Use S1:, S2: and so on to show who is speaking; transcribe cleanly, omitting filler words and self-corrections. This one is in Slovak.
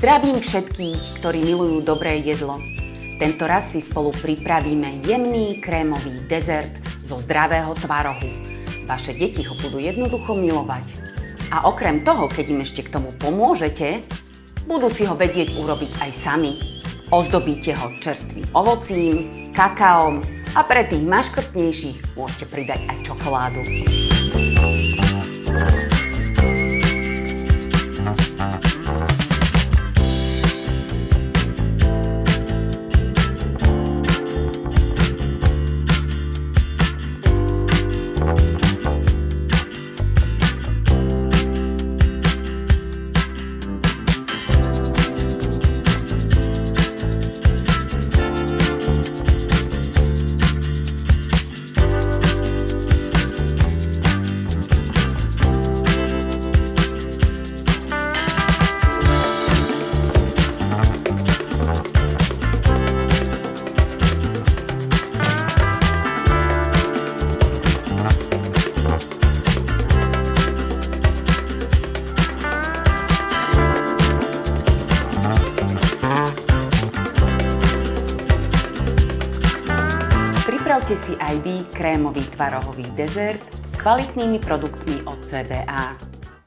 S1: Zdravím všetkých, ktorí milujú dobré jedlo. Tento raz si spolu pripravíme jemný krémový dezert zo zdravého tvarohu. Vaše deti ho budú jednoducho milovať. A okrem toho, keď im ešte k tomu pomôžete, budú si ho vedieť urobiť aj sami. Ozdobíte ho čerstvým ovocím, kakaom a pre tých maškrtnejších môžete pridať aj čokoládu. Pripravte si aj vy krémový tvarohový dezert s kvalitnými produktmi od CBA.